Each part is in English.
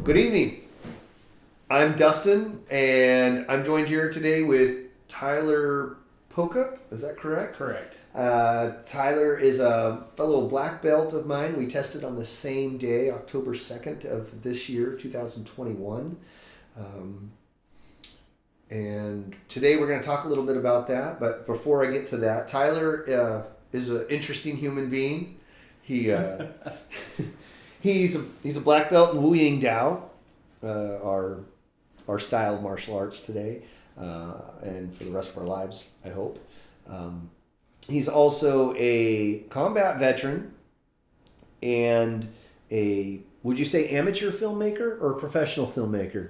Good evening. I'm Dustin, and I'm joined here today with Tyler Poca. Is that correct? Correct. Tyler is a fellow black belt of mine. We tested on the same day, October 2nd of this year, 2021. And today we're going to talk a little bit about that. But before I get to that, Tyler is an interesting human being. He he's a black belt in Wu Ying Tao, our style of martial arts today, and for the rest of our lives, I hope. He's also a combat veteran and would you say amateur filmmaker or professional filmmaker?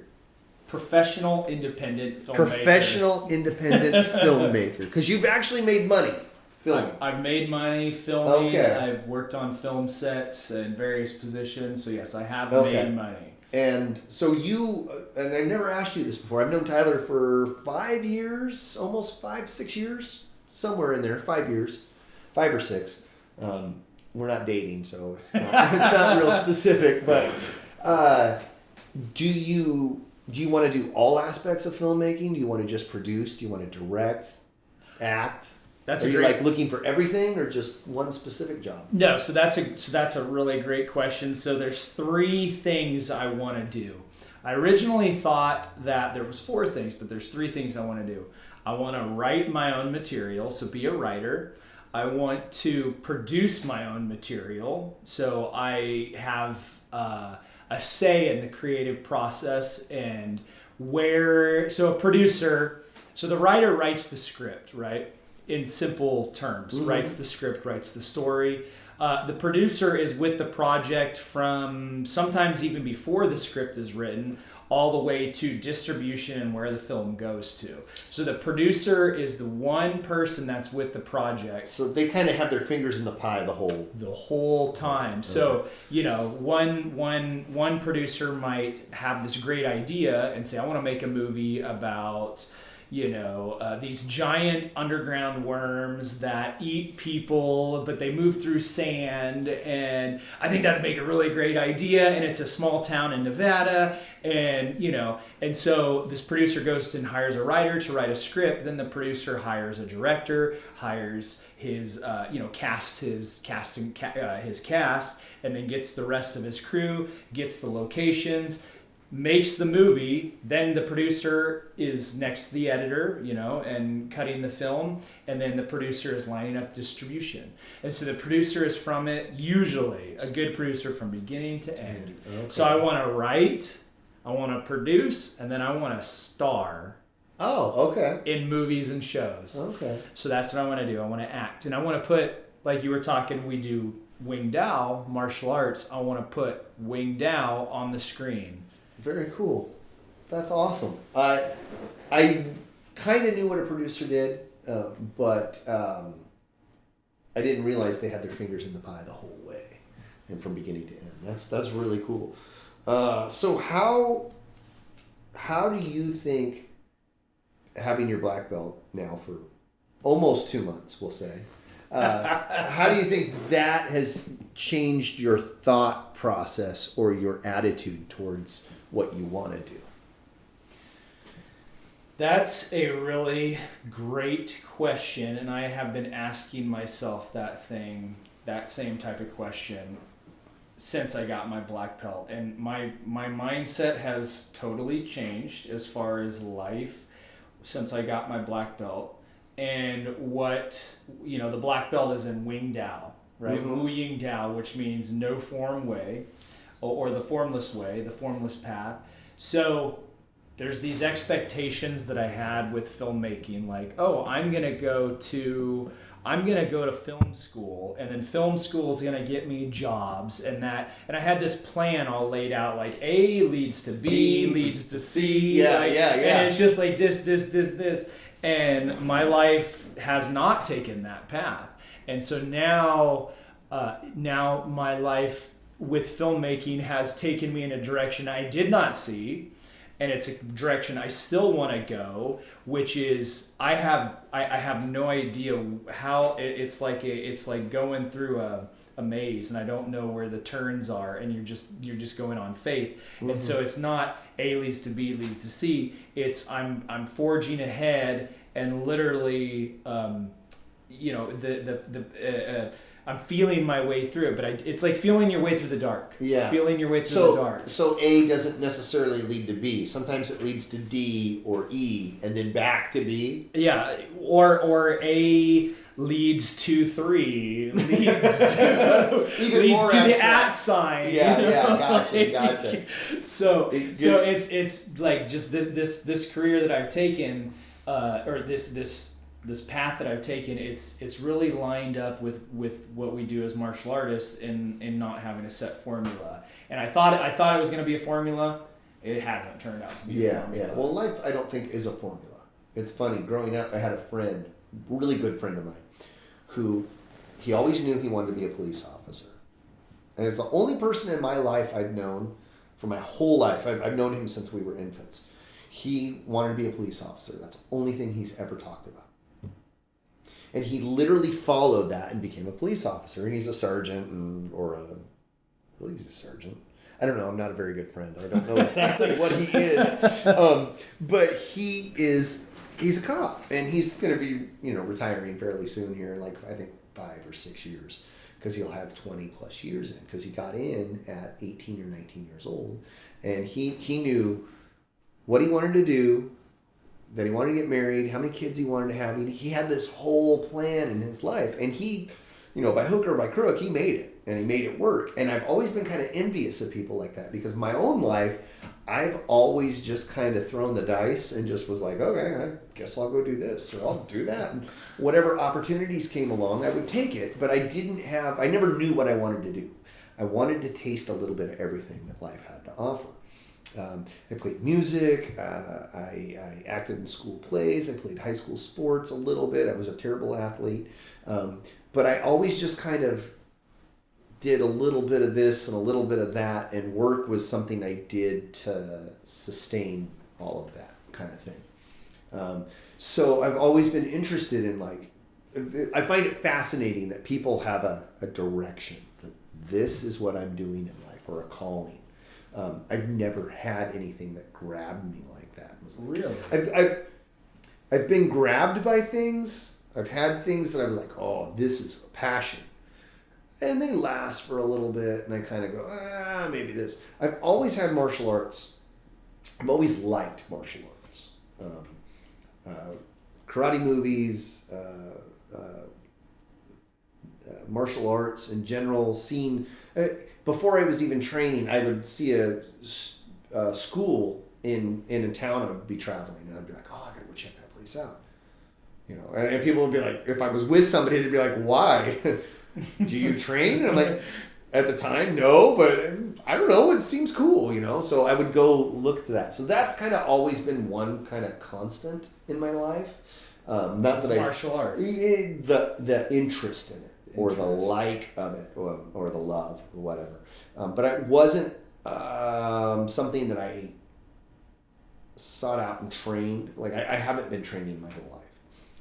Professional independent filmmaker. Professional independent filmmaker. Because you've actually made money filming. I've made money filming. Okay. I've worked on film sets in various positions. So yes, I have made money. And so and I've never asked you this before. I've known Tyler for 5 years, almost 5-6 years, somewhere in there, 5 years, 5 or 6. We're not dating, so it's not real specific. But do you want to do all aspects of filmmaking? Do you want to just produce? Do you want to direct, act? Are you like looking for everything or just one specific job? No, so that's a really great question. So there's 3 things I want to do. I originally thought that there was 4 things, but there's 3 things I want to do. I want to write my own material, so be a writer. I want to produce my own material, so I have a say in the creative process and so a producer, so the writer writes the script, right? In simple terms, writes the script, writes the story. The producer is with the project from sometimes even before the script is written, all the way to distribution and where the film goes to. So the producer is the one person that's with the project. So they kind of have their fingers in the pie the whole time. So, one producer might have this great idea and say, I want to make a movie about these giant underground worms that eat people, but they move through sand, and I think that would make a really great idea, and it's a small town in Nevada, and so this producer goes and hires a writer to write a script, then the producer hires a director, hires his, casts his cast, and then gets the rest of his crew, gets the locations, makes the movie, then the producer is next to the editor, and cutting the film, and then the producer is lining up distribution. And so the producer is from it, usually a good producer from beginning to end. Okay. So I want to write, I want to produce, and then I want to star. Oh, okay. In movies and shows. Okay. So that's what I want to do. I want to act. And I want to put, like you were talking, we do Wing Tao, martial arts. I want to put Wing Tao on the screen. Very cool. That's awesome. I kind of knew what a producer did, but I didn't realize they had their fingers in the pie the whole way, and from beginning to end. That's really cool. So how do you think, having your black belt now for almost 2 months, we'll say, how do you think that has changed your thought process or your attitude towards what you want to do? That's a really great question, and I have been asking myself that same type of question since I got my black belt, and my mindset has totally changed as far as life since I got my black belt. And the black belt is in Wing Tao, right? Mm-hmm. Wu Ying Tao, which means no form way, or the formless way, the formless path. So there's these expectations that I had with filmmaking, like, I'm gonna go to film school, and then film school is gonna get me jobs, and I had this plan all laid out, like A leads to B leads to C, and it's just like this, and my life has not taken that path, and so now my life with filmmaking has taken me in a direction I did not see, and it's a direction I still want to go, which is I have no idea how it's like going through a maze, and I don't know where the turns are, and you're just going on faith. And so it's not A leads to B leads to C. It's I'm forging ahead, and literally I'm feeling my way through it, but it's like feeling your way through the dark. Yeah. Feeling your way through the dark. So A doesn't necessarily lead to B. Sometimes it leads to D or E and then back to B. Yeah. Or A leads to 3, leads to the @ sign. Yeah, gotcha. So it's like just this career that I've taken, or this path that I've taken, it's really lined up with what we do as martial artists in not having a set formula. And I thought it was going to be a formula. It hasn't turned out to be a formula. Yeah. Well, life, I don't think, is a formula. It's funny. Growing up, I had a friend, really good friend of mine, who he always knew he wanted to be a police officer. And it's the only person in my life I've known for my whole life. I've known him since we were infants. He wanted to be a police officer. That's the only thing he's ever talked about. And he literally followed that and became a police officer. And he's a sergeant, I believe he's a sergeant. I don't know. I'm not a very good friend. I don't know exactly what he is. But he's a cop. And he's going to be, retiring fairly soon here, like I think 5 or 6 years. Because he'll have 20 plus years in. Because he got in at 18 or 19 years old. And he knew what he wanted to do, that he wanted to get married, how many kids he wanted to have. He had this whole plan in his life. And he, by hook or by crook, he made it. And he made it work. And I've always been kind of envious of people like that. Because my own life, I've always just kind of thrown the dice and just was like, okay, I guess I'll go do this or I'll do that. And whatever opportunities came along, I would take it. But I never knew what I wanted to do. I wanted to taste a little bit of everything that life had to offer. I played music, I acted in school plays, I played high school sports a little bit, I was a terrible athlete, but I always just kind of did a little bit of this and a little bit of that, and work was something I did to sustain all of that kind of thing. So I've always been interested in, I find it fascinating that people have a direction, that this is what I'm doing in life, or a calling. I've never had anything that grabbed me like that. Really? I've been grabbed by things. I've had things that I was like, oh, this is a passion. And they last for a little bit, and I kind of go, maybe this. I've always had martial arts. I've always liked martial arts. Karate movies, martial arts in general, before I was even training, I would see a school in a town I'd be traveling, and I'd be like, oh, I gotta go check that place out. And people would be like, if I was with somebody, they'd be like, why? Do you train? And I'm like, at the time, no, but I don't know, it seems cool, So I would go look to that. So that's kind of always been one kind of constant in my life. Not that martial arts. The interest in it. Or the like of it, or the love, or whatever. But it wasn't something that I sought out and trained. Like, I haven't been training my whole life.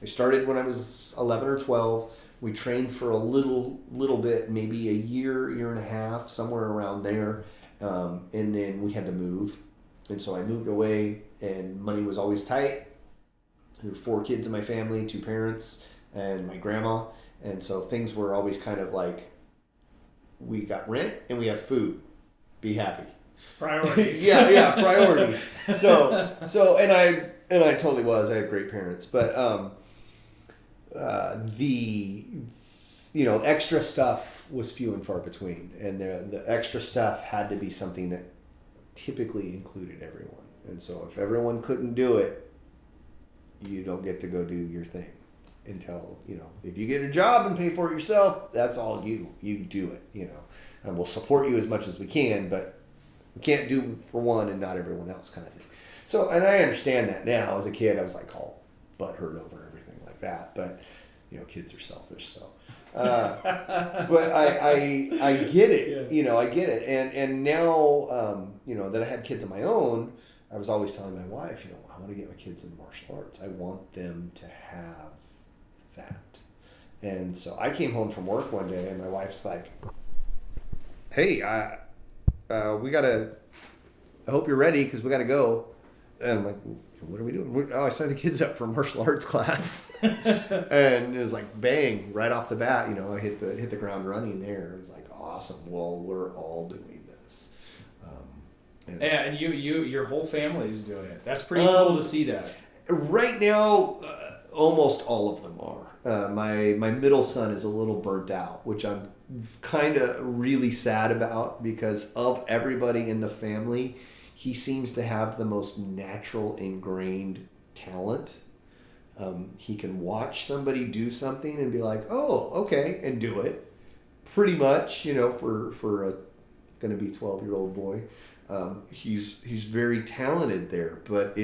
I started when I was 11 or 12. We trained for a little bit, maybe a year and a half, somewhere around there. And then we had to move. And so I moved away, and money was always tight. There were 4 kids in my family, 2 parents, and my grandma. And so things were always kind of like, we got rent and we have food. Be happy. Priorities. yeah, priorities. So and I totally was. I had great parents, but the extra stuff was few and far between, and the extra stuff had to be something that typically included everyone. And so if everyone couldn't do it, you don't get to go do your thing. Until, if you get a job and pay for it yourself, that's all you do it, and we'll support you as much as we can, but we can't do for one and not everyone else kind of thing. So, and I understand that now. As a kid, I was like all butthurt over everything like that, but kids are selfish, so but I get it. Yeah. I get it, and now that I had kids of my own, I was always telling my wife, I want to get my kids into martial arts. I want them to have that. And so I came home from work one day and my wife's like, hey, we gotta, I hope you're ready because we gotta go. And I'm like, what are we doing? I signed the kids up for a martial arts class. And it was like, bang, right off the bat, I hit the ground running there. It was like, awesome. Well, we're all doing this. And your whole family is doing it. That's pretty cool to see that. Right now, almost all of them are. My middle son is a little burnt out, which I'm kind of really sad about because of everybody in the family, he seems to have the most natural ingrained talent. He can watch somebody do something and be like, oh, okay, and do it. Pretty much, for a going to be 12-year-old boy. He's very talented there, but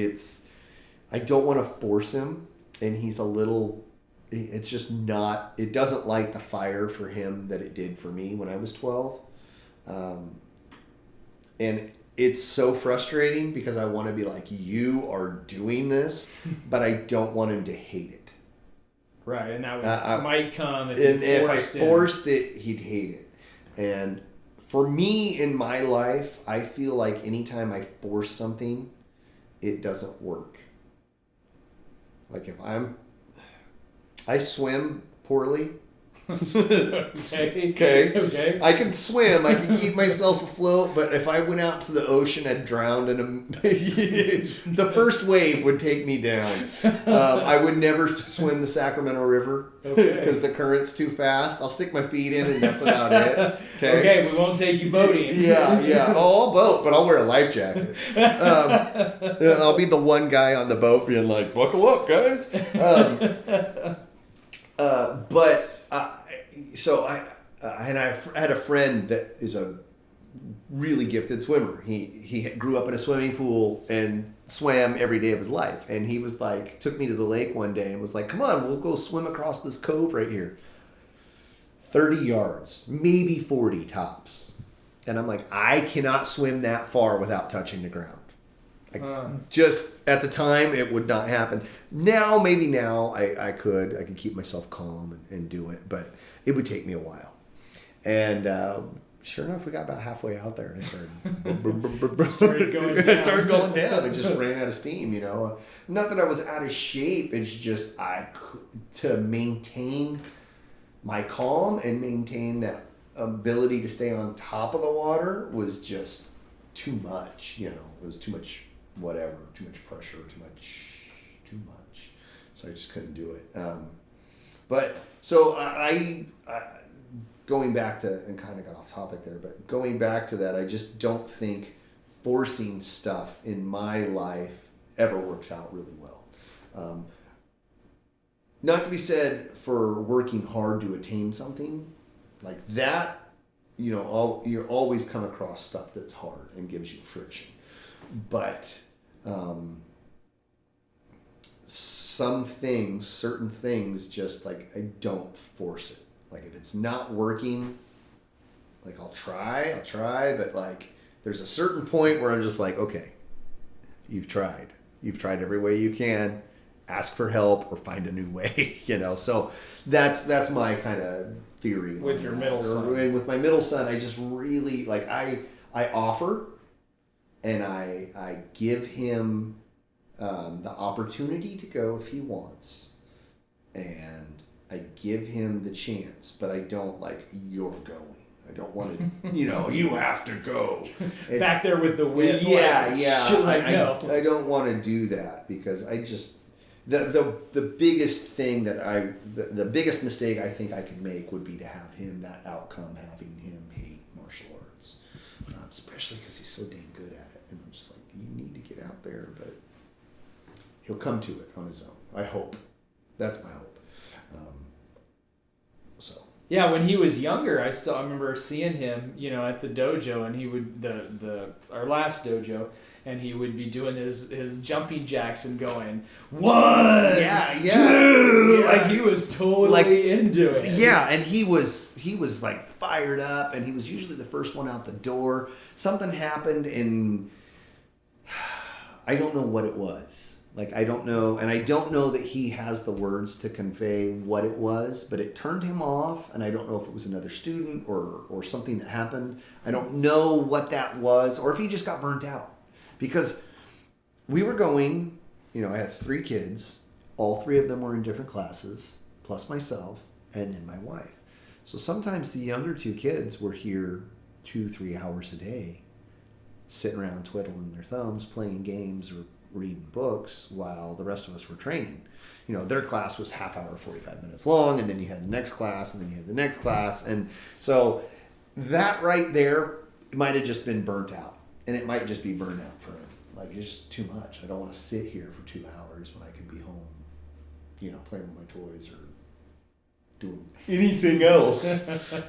I don't want to force him, and it's just not, it doesn't light the fire for him that it did for me when I was 12. And it's so frustrating because I want to be like, you are doing this, but I don't want him to hate it. Right, and that might come if I forced it, he'd hate it. And for me in my life, I feel like anytime I force something, it doesn't work. Like if I swim poorly. Okay. I can swim. I can keep myself afloat. But if I went out to the ocean, I'd drown the first wave would take me down. I would never swim the Sacramento River because the current's too fast. I'll stick my feet in, and that's about it. Okay, we won't take you boating. Yeah. Oh, I'll boat, but I'll wear a life jacket. I'll be the one guy on the boat being like, "Buckle up, guys." So I had a friend that is a really gifted swimmer. He grew up in a swimming pool and swam every day of his life. And he was like, took me to the lake one day and was like, come on, we'll go swim across this cove right here. 30 yards, maybe 40 tops. And I'm like, I cannot swim that far without touching the ground. Just at the time, it would not happen. Maybe now I could keep myself calm and do it, but it would take me a while. And sure enough, we got about halfway out there, and I started going down. and just ran out of steam. Not that I was out of shape. It's just to maintain my calm and maintain that ability to stay on top of the water was just too much. It was too much. Whatever, too much pressure, too much. So I just couldn't do it. But so I going back to, and kind of got off topic there, but going back to that, I just don't think forcing stuff in my life ever works out really well. Not to be said for working hard to attain something like that, you always come across stuff that's hard and gives you friction. But certain things, just like I don't force it. Like if it's not working, like I'll try, but like there's a certain point where I'm just like, okay, you've tried every way you can, ask for help or find a new way, So that's my kind of theory. With your middle son. And with my middle son, I just really like I offer. And I give him the opportunity to go if he wants. And I give him the chance, but I don't like, you're going. I don't want to, you have to go. Back there with the whip. Yeah. No. I don't want to do that because I just, the biggest thing the biggest mistake I think I could make would be to have him, that outcome, having him hate martial arts. Especially because he's so dang good at it. And I'm just like, you need to get out there, but he'll come to it on his own. I hope. That's my hope. Yeah, when he was younger, I remember seeing him, at the dojo, and he would our last dojo, and he would be doing his jumping jacks and going 1, 2, like he was totally into it. Yeah, and he was like fired up, and he was usually the first one out the door. Something happened, and I don't know what it was. Like, I don't know, and I don't know that he has the words to convey what it was, but it turned him off, and I don't know if it was another student or something that happened. I don't know what that was, or if he just got burnt out. Because we were going, I had 3 kids. All 3 of them were in different classes, plus myself, and then my wife. So sometimes the younger 2 kids were here 2-3 hours a day, sitting around twiddling their thumbs, playing games, or reading books while the rest of us were training. Their class was half hour, 45 minutes long, and then you had the next class, and then you had the next class. And so that right there might have just been burnt out, and it might just be burnout for him. Like, it's just too much. I don't want to sit here for 2 hours when I can be home, playing with my toys or doing anything else.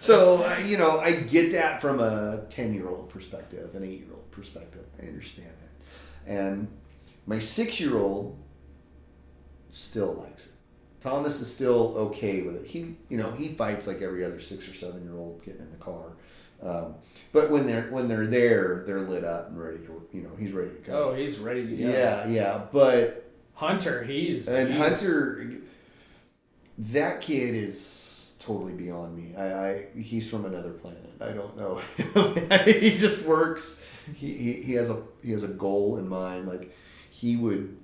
So, I get that from a 10-year-old perspective, an 8-year-old perspective. I understand that. And my 6-year-old still likes it. Thomas is still okay with it. He fights like every other 6 or 7-year-old getting in the car. But when they're there, they're lit up and ready to, he's ready to go. Oh, he's ready to go. Yeah. But Hunter, Hunter, that kid is totally beyond me. He's from another planet. I don't know. He just works. He has a goal in mind. Like, he would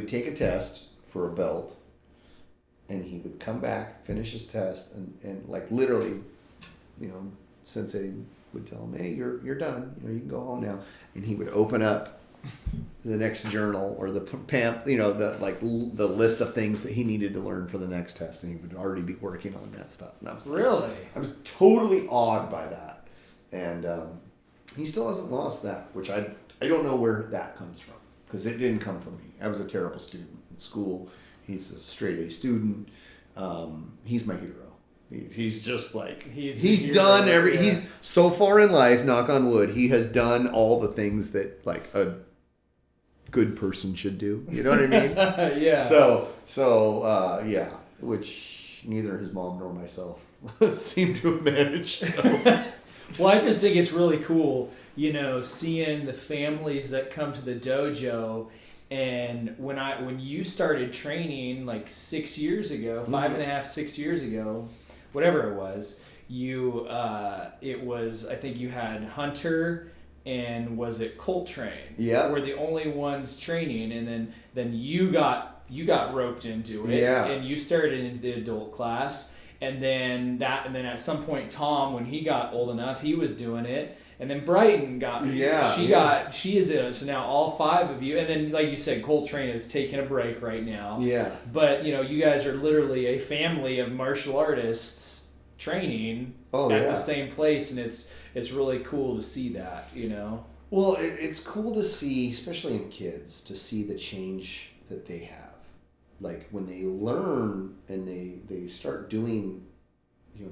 take a test for a belt, and he would come back, finish his test, and like literally, Sensei would tell him, "Hey, you're done. You can go home now." And he would open up the next journal or the the list of things that he needed to learn for the next test, and he would already be working on that stuff. And I was totally awed by that, and he still hasn't lost that, which I don't know where that comes from, because it didn't come from me. I was a terrible student in school. He's a straight A student. He's my hero. He's just like he's done he's so far in life, knock on wood, he has done all the things that like a good person should do. You know what I mean? Yeah. So yeah, which neither his mom nor myself seem to have managed. So. Well, I just think it's really cool, seeing the families that come to the dojo. And when you started training like 6 years ago, 5.5, 6 years ago, whatever it was, I think you had Hunter and was it Coltrane? Yeah. Were the only ones training, and then you got roped into it. Yeah. And you started into the adult class, and then at some point Tom, when he got old enough, he was doing it. And then Brighton so now all 5 of you, and then like you said, Coltrane is taking a break right now. Yeah. But you guys are literally a family of martial artists training at the same place, and it's really cool to see that, Well, it's cool to see, especially in kids, to see the change that they have. Like when they learn and they start doing,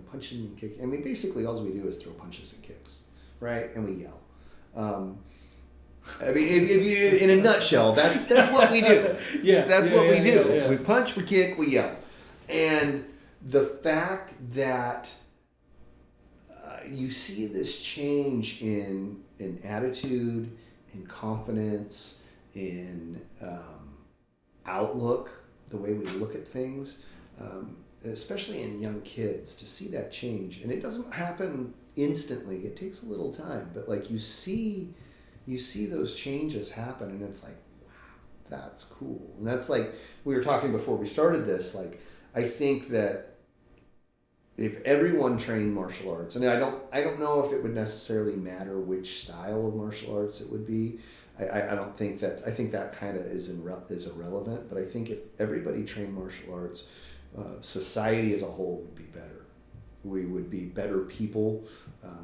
punching and kicking. I mean, basically all we do is throw punches and kicks. Right, and we yell. I mean, if you, in a nutshell, that's what we do. That's what we do. Yeah. We punch, we kick, we yell, and the fact that you see this change in attitude, in confidence, in outlook, the way we look at things, especially in young kids, to see that change, and it doesn't happen instantly. It takes a little time, but like you see those changes happen, and it's like, wow, that's cool. And that's like we were talking before we started this. Like, I think that if everyone trained martial arts, and I don't know if it would necessarily matter which style of martial arts it would be. I don't think that. I think that kind of is irrelevant. But I think if everybody trained martial arts, society as a whole would be better. We would be better people,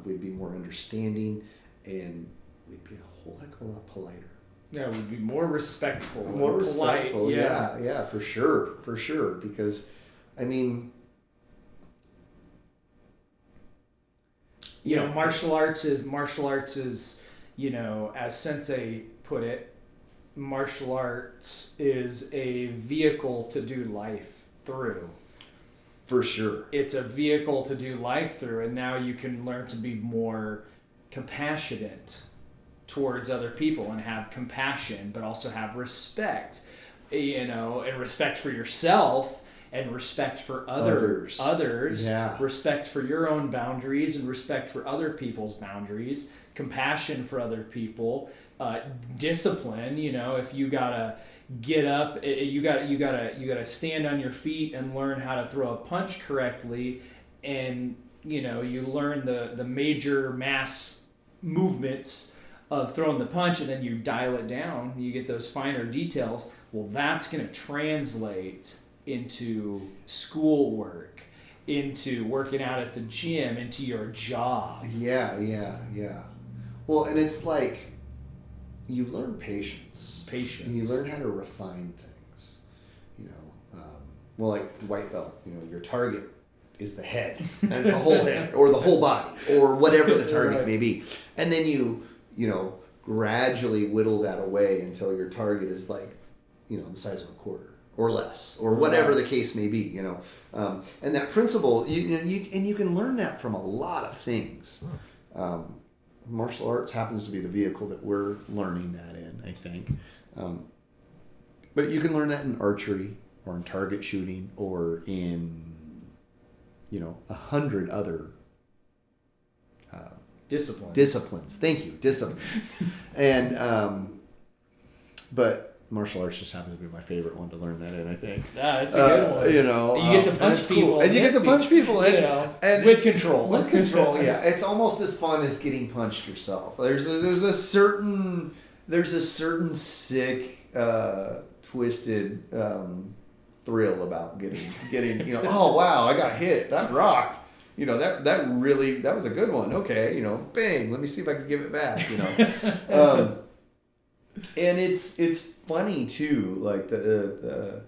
we'd be more understanding, and we'd be a whole heck of a lot politer. Yeah, we'd be more respectful. More respectful, polite. Yeah, for sure. Because, I mean... martial arts is, as Sensei put it, martial arts is a vehicle to do life through. For sure. It's a vehicle to do life through, and now you can learn to be more compassionate towards other people and have compassion, but also have respect, and respect for yourself and respect for others, Yeah. respect for your own boundaries and respect for other people's boundaries, compassion for other people, discipline. If you gotta get up, you gotta stand on your feet and learn how to throw a punch correctly, and you learn the major mass movements of throwing the punch, and then you dial it down. You get those finer details. Well, that's going to translate into schoolwork, into working out at the gym, into your job. Yeah. Well, and it's like you learn patience. You learn how to refine things. Well, like white belt, your target is the head, and the whole head, or the whole body, or whatever the target may be. And then you gradually whittle that away until your target is like, the size of a quarter or less, or whatever the case may be, and that principle, you can learn that from a lot of things. Martial arts happens to be the vehicle that we're learning that in, I think. But you can learn that in archery, or in target shooting, or in 100 other disciplines. Thank you, disciplines. And but martial arts just happens to be my favorite one to learn that in, I think. Yeah, it's a good one. You get to punch people, cool. And you get to punch people, and with control. With control, yeah. It's almost as fun as getting punched yourself. There's a certain sick, twisted thrill about getting. Oh wow, I got hit. That rocked. That was a good one. Okay, bang. Let me see if I can give it back. And it's funny too, like the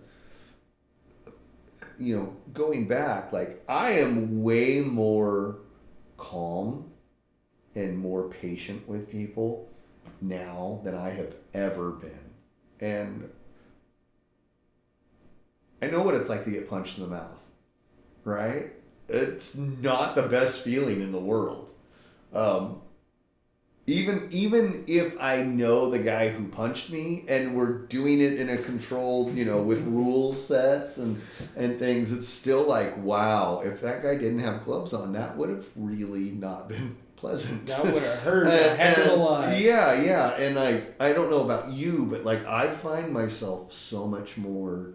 going back, like I am way more calm and more patient with people now than I have ever been. And I know what it's like to get punched in the mouth, right? It's not the best feeling in the world. Even if I know the guy who punched me and we're doing it in a controlled, with rule sets and things, it's still like, wow, if that guy didn't have gloves on, that would have really not been pleasant. That would have hurt a heck of a lot. Yeah. And I don't know about you, but like I find myself so much more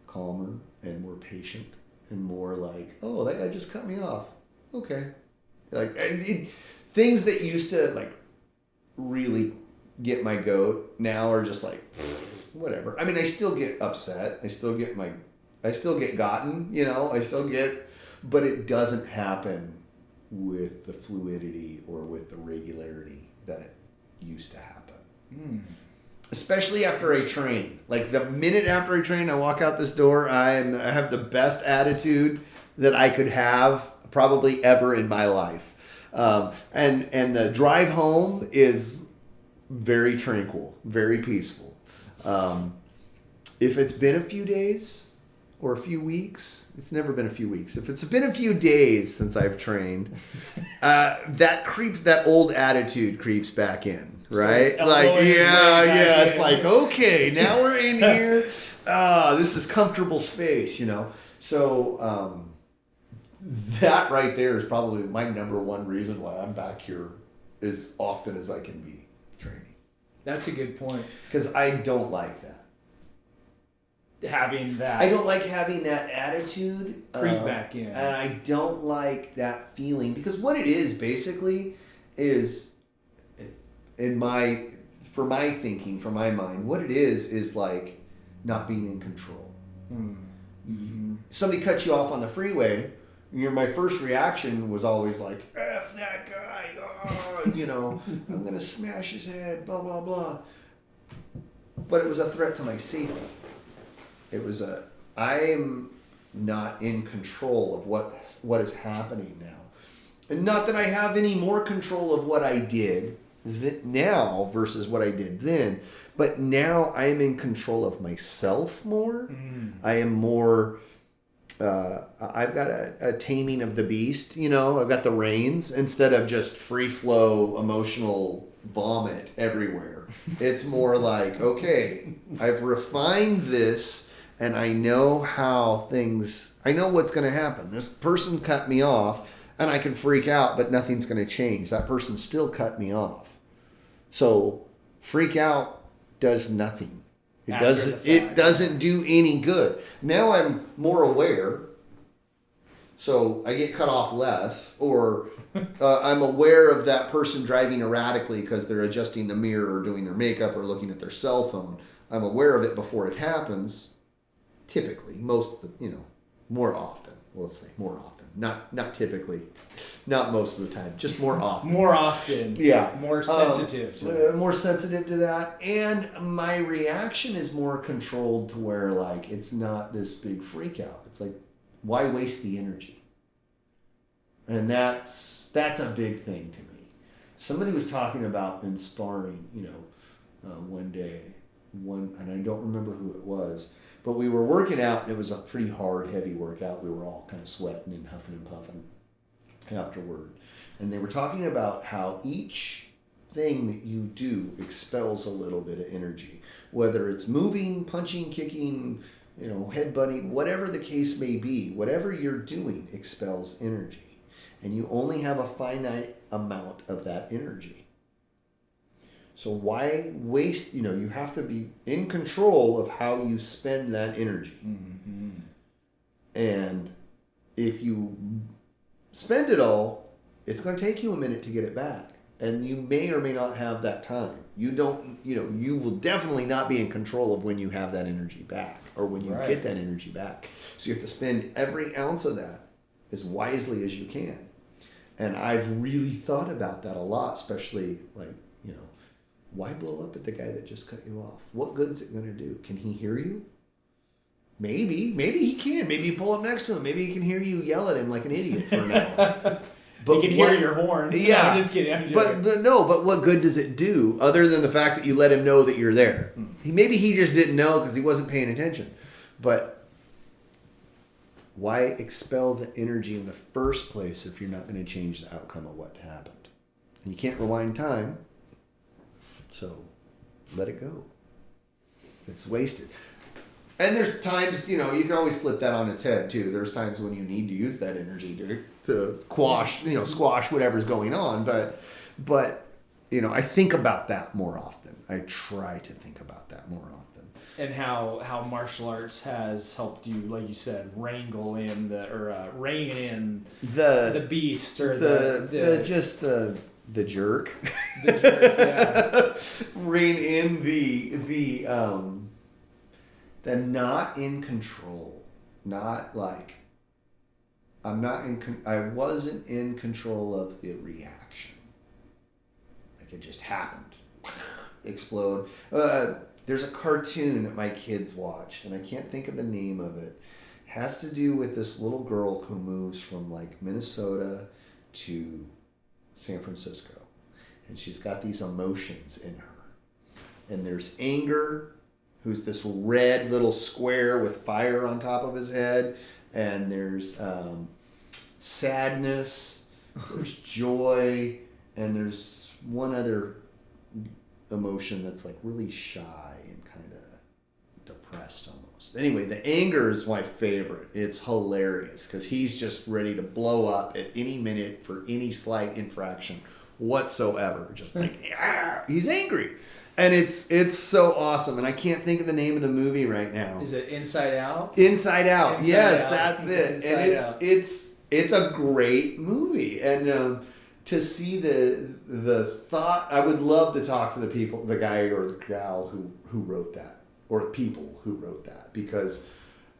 calmer and more patient and more like, oh, that guy just cut me off. Okay. Like things that used to like really get my goat now are just like whatever. I mean, I still get upset. I still get gotten, but it doesn't happen with the fluidity or with the regularity that it used to happen. Especially after I train. Like the minute after I train, I walk out this door, I have the best attitude that I could have probably ever in my life. And the drive home is very tranquil, very peaceful. If it's been a few days or a few weeks, it's never been a few weeks. If it's been a few days since I've trained, that old attitude creeps back in, right? So it's like, okay, now we're in here. This is comfortable space, So, that right there is probably my number one reason why I'm back here as often as I can be training. That's a good point. Because I don't like that. Having that. I don't like having that attitude. Creep back in. And I don't like that feeling. Because what it is basically is, for my thinking, for my mind, what it is like not being in control. Mm-hmm. Somebody cuts you off on the freeway. My first reaction was always like, F that guy, I'm going to smash his head, blah, blah, blah. But it was a threat to my safety. I'm not in control of what is happening now. And not that I have any more control of what I did now versus what I did then, but now I am in control of myself more. I am more... I've got a taming of the beast, I've got the reins instead of just free flow emotional, vomit everywhere. It's more like, okay, I've refined this and I know I know what's going to happen. This person cut me off and I can freak out, but nothing's going to change. That person still cut me off. So freak out does nothing. It doesn't do any good. Now I'm more aware. So I get cut off less, or I'm aware of that person driving erratically because they're adjusting the mirror or doing their makeup or looking at their cell phone. I'm aware of it before it happens. Typically, more often. We'll say more often. Not typically, not most of the time. Just more often. More often. Yeah. More sensitive to it. More sensitive to that, and my reaction is more controlled to where like it's not this big freak out. It's like, why waste the energy? And that's a big thing to me. Somebody was talking about in sparring, one day, and I don't remember who it was, but we were working out, and it was a pretty hard, heavy workout. We were all kind of sweating and huffing and puffing afterward. And they were talking about how each thing that you do expels a little bit of energy, whether it's moving, punching, kicking, headbutting, whatever the case may be, whatever you're doing expels energy. And you only have a finite amount of that energy. So why waste, you have to be in control of how you spend that energy. Mm-hmm. And if you spend it all, it's going to take you a minute to get it back. And you may or may not have that time. You will definitely not be in control of when you have that energy back or when you get that energy back. So you have to spend every ounce of that as wisely as you can. And I've really thought about that a lot, especially why blow up at the guy that just cut you off? What good's it going to do? Can he hear you? Maybe he can. Maybe you pull up next to him. Maybe he can hear you yell at him like an idiot for an hour. But he can hear your horn. Yeah. No, I'm just kidding. But what good does it do other than the fact that you let him know that you're there? Maybe he just didn't know because he wasn't paying attention. But why expel the energy in the first place if you're not going to change the outcome of what happened? And you can't rewind time. So let it go. It's wasted. And there's times, you can always flip that on its head too. There's times when you need to use that energy to squash whatever's going on. But I think about that more often. I try to think about that more often. And how martial arts has helped you, like you said, rein in the beast or the jerk. The jerk, yeah. Rein in the not in control. Not like I wasn't in control of the reaction. Like it just happened. Explode. There's a cartoon that my kids watch, and I can't think of the name of it. It has to do with this little girl who moves from like Minnesota to San Francisco, and she's got these emotions in her. And there's anger, who's this red little square with fire on top of his head, and there's sadness, there's joy, and there's one other emotion that's like really shy and kind of depressed almost. Anyway, the anger is my favorite. It's hilarious because he's just ready to blow up at any minute for any slight infraction whatsoever. Just like, he's angry. And it's so awesome. And I can't think of the name of the movie right now. Is it Inside Out? Inside Out. Inside Yes, Out. that's it. Inside and Out. it's a great movie. And to see the thought, I would love to talk to the guy or the gal who wrote that, or people who wrote that, because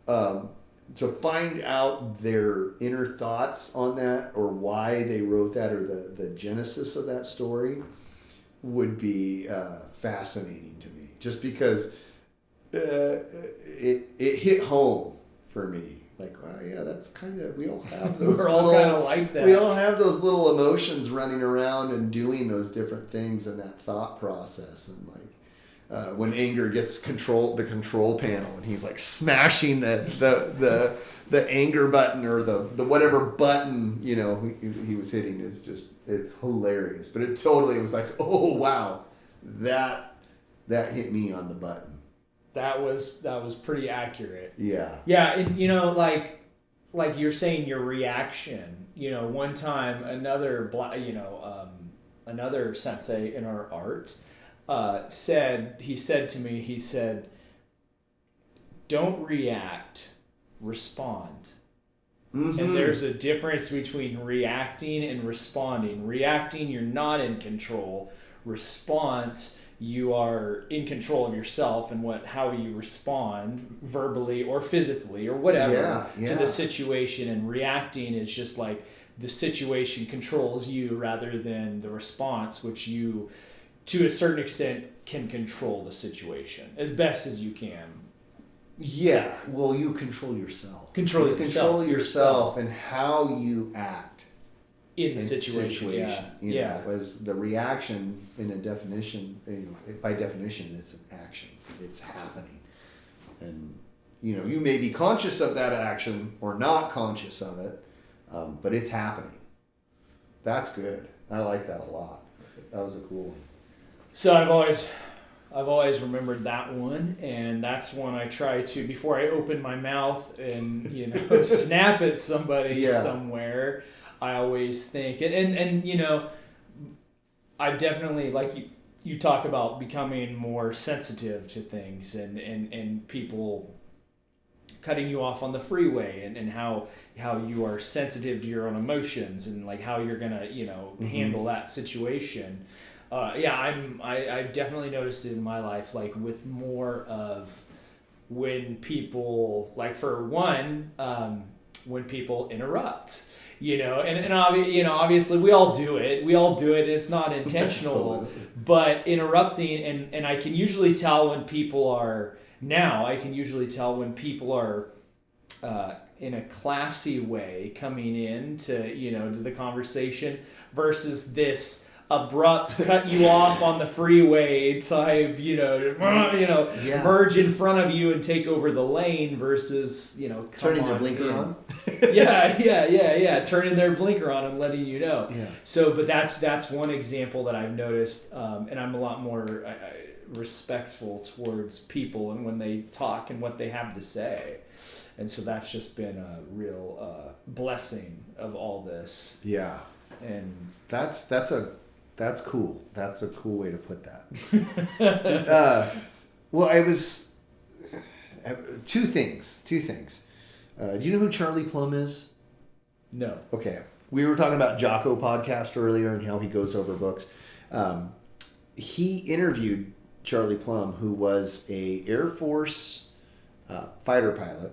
to find out their inner thoughts on that, or why they wrote that, or the genesis of that story would be fascinating to me, just because it hit home for me. Like, wow, yeah, that's kind of, we all have those. We're all kind of like that. We all have those little emotions running around and doing those different things in that thought process. And like, when anger gets the control panel, and he's like smashing the anger button or the whatever button he was hitting. It's hilarious, but it totally was like, oh wow, that hit me on the button. That was pretty accurate. Yeah. Yeah, and like you're saying, your reaction. One time another sensei in our art said to me, don't react, respond. Mm-hmm. And there's a difference between reacting and responding. Reacting, you're not in control. Response, you are in control of yourself and how you respond verbally or physically or whatever to the situation. And reacting is just like the situation controls you rather than the response, which you, to a certain extent, can control the situation as best as you can. Yeah, well, you control yourself. Control yourself and how you act in the situation. Yeah. Was the reaction in a definition. By definition, it's an action. It's happening, and you may be conscious of that action or not conscious of it, but it's happening. That's good. I like that a lot. That was a cool one. So I've always remembered that one, and that's one I try to, before I open my mouth and snap at somebody somewhere, I always think, and I definitely, like you talk about becoming more sensitive to things and people cutting you off on the freeway and how you are sensitive to your own emotions and like how you're gonna handle that situation. I've definitely noticed it in my life, like with more of when people, like for one, when people interrupt, and obviously we all do it. It's not intentional, but interrupting, and I can usually tell when people are, in a classy way coming in to the conversation versus this abrupt cut you off on the freeway type, merge in front of you and take over the lane versus, turning their blinker on. Turning their blinker on and letting you know. Yeah. So, but that's one example that I've noticed, and I'm a lot more respectful towards people and when they talk and what they have to say. And so that's just been a real blessing of all this. Yeah. And that's cool. That's a cool way to put that. Well, I was two things. Do you know who Charlie Plum is? No. Okay. We were talking about Jocko podcast earlier and how he goes over books. He interviewed Charlie Plum, who was a Air Force fighter pilot,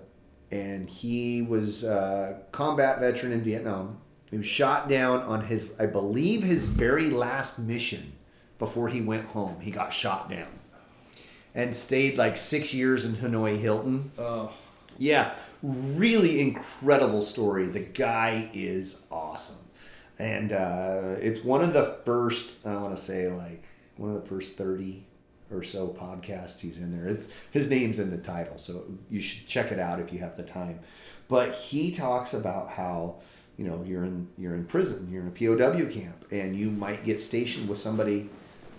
and he was a combat veteran in Vietnam. He was shot down on I believe his very last mission before he went home. He got shot down and stayed like 6 years in Hanoi Hilton. Oh. Yeah, really incredible story. The guy is awesome. And it's one of the first, I want to say like one of the first 30 or so podcasts he's in there. His name's in the title, so you should check it out if you have the time. But he talks about how you're in prison, you're in a POW camp, and you might get stationed with somebody.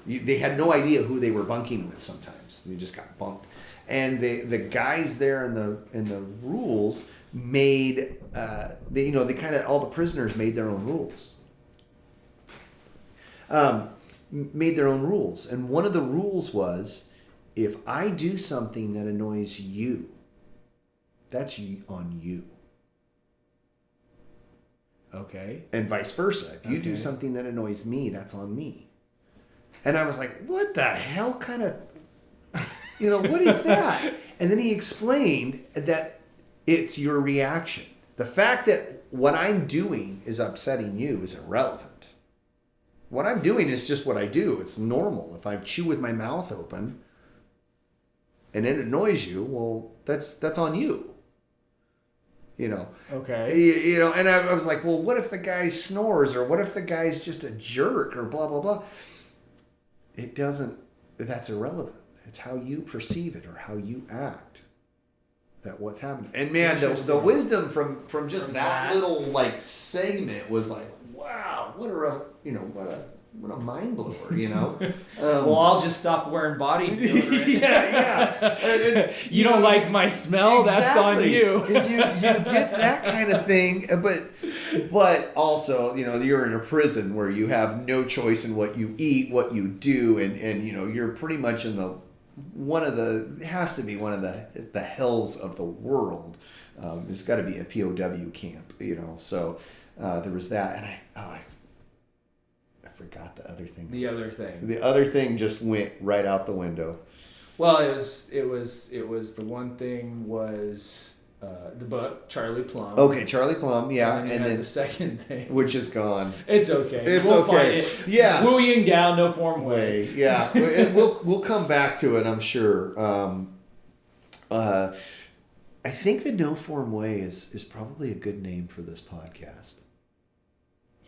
They had no idea who they were bunking with. Sometimes they just got bunked, and the guys there in the rules made they kind of all the prisoners made their own rules. Made their own rules, and one of the rules was, if I do something that annoys you, that's on you. Okay. And vice versa. If you do something that annoys me, that's on me. And I was like, what the hell kind of, what is that? And then he explained that it's your reaction. The fact that what I'm doing is upsetting you is irrelevant. What I'm doing is just what I do. It's normal. If I chew with my mouth open and it annoys you, well, that's on you. Okay. And I was like, well, what if the guy snores, or what if the guy's just a jerk, or blah blah blah? That's irrelevant. It's how you perceive it or how you act. That what's happening. And man, the wisdom from just that little like segment was like, wow, what a mind blower, you know. Well, I'll just stop wearing body deodorant. yeah. You don't like my smell? Exactly. That's on you. And you get that kind of thing, but also, you know, you're in a prison where you have no choice in what you eat, what you do, and you know, you're pretty much in it has to be one of the hells of the world. There's got to be a POW camp, you know. So there was that, and I forgot the other thing. The other thing just went right out the window. Well, it was the one thing was the book Charlie Plum. Okay, Charlie Plum, yeah, and then the second thing, which is gone. It's okay. We'll find it. Yeah, Wu Ying Tao, No Form Way. Yeah, and we'll come back to it, I'm sure. I think the No Form Way is probably a good name for this podcast.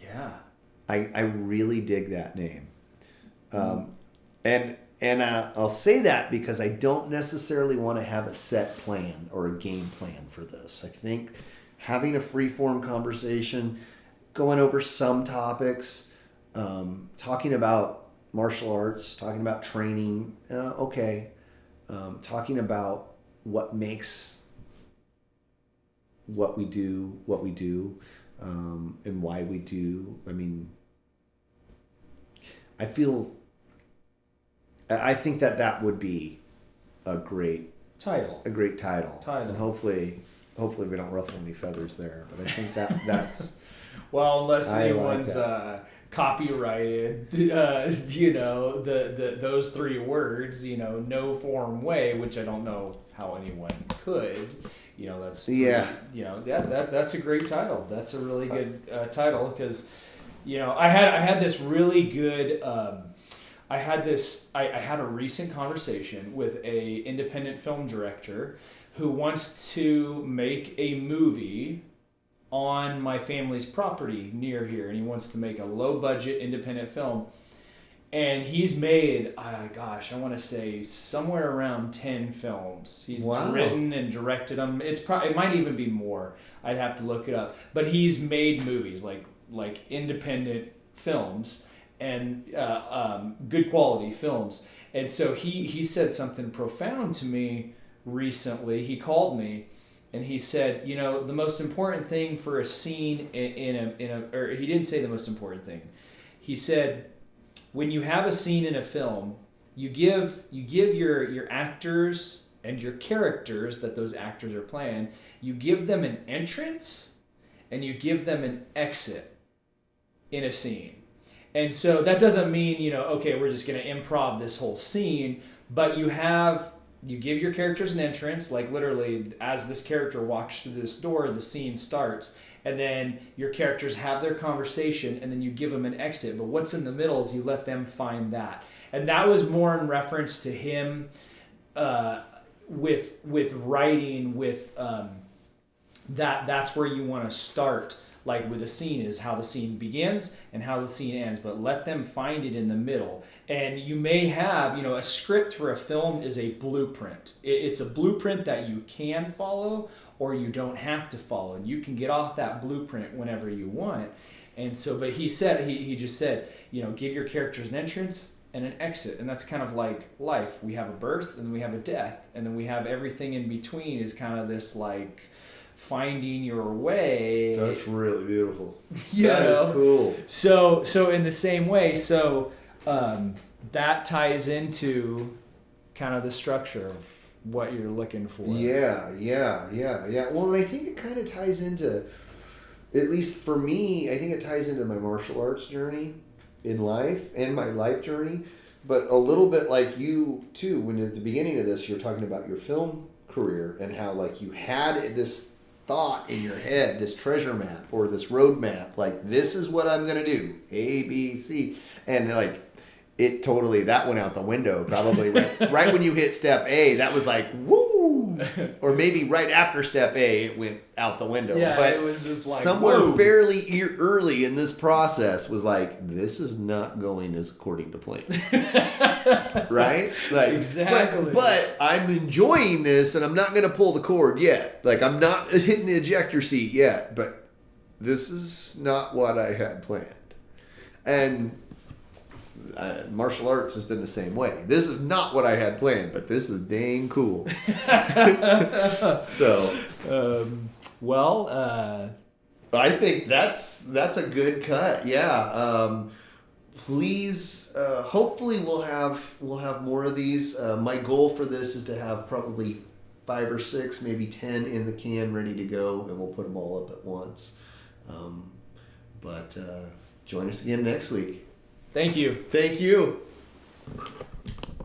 Yeah. I really dig that name. And I'll say that because I don't necessarily want to have a set plan or a game plan for this. I think having a free-form conversation, going over some topics, talking about martial arts, talking about training, talking about what makes what we do, and why we do. I mean, I think that would be a great title. And hopefully we don't ruffle any feathers there. But I think that's well, unless anyone's copyrighted, you know, those three words, you know, No Form Way, which I don't know how anyone could. You know, that's you know, that's a great title. That's a really good title because, you know, I had this really good. I had a recent conversation with a independent film director who wants to make a movie on my family's property near here, and he wants to make a low budget independent film. And he's made, I want to say somewhere around 10 films. He's written and directed them. It might even be more. I'd have to look it up. But he's made movies like independent films and good quality films. And so he said something profound to me recently. He called me and he said, you know, the most important thing for a scene or he didn't say the most important thing. He said, when you have a scene in a film, you give your actors and your characters that those actors are playing, you give them an entrance and you give them an exit in a scene. And so that doesn't mean, you know, okay, we're just going to improv this whole scene, but you give your characters an entrance, like literally as this character walks through this door, the scene starts. And then your characters have their conversation, and then you give them an exit. But what's in the middle is you let them find that. And that was more in reference to him with writing, with that's where you want to start. Like with a scene is how the scene begins and how the scene ends. But let them find it in the middle. And you may have, you know, a script for a film is a blueprint. It's a blueprint that you can follow, or you don't have to follow. And you can get off that blueprint whenever you want. And so, but he said, he just said, you know, give your characters an entrance and an exit. And that's kind of like life. We have a birth and then we have a death. And then we have everything in between is kind of this like finding your way. That's really beautiful. That is cool. So in the same way, that ties into kind of the structure of what you're looking for. Yeah. Well, and I think it kind of ties into, at least for me, I think it ties into my martial arts journey in life and my life journey, but a little bit like you too, when at the beginning of this, you're talking about your film career and how like you had this thought in your head, this treasure map or this road map, like this is what I'm going to do, A, B, C. And like, it totally, that went out the window probably right when you hit step A, that was like, woo! Or maybe right after step A, it went out the window. Yeah, but it was just like, somewhere whoa. fairly early in this process was like, this is not going as according to plan. Right? Like, Exactly. But I'm enjoying this, and I'm not going to pull the cord yet. Like, I'm not hitting the ejector seat yet. But this is not what I had planned. And martial arts has been the same way. This is not what I had planned, but this is dang cool. So, I think that's a good cut. Yeah. Please, hopefully we'll have more of these. My goal for this is to have probably 5 or 6, maybe 10 in the can ready to go, and we'll put them all up at once. But join us again next week. Thank you. Thank you.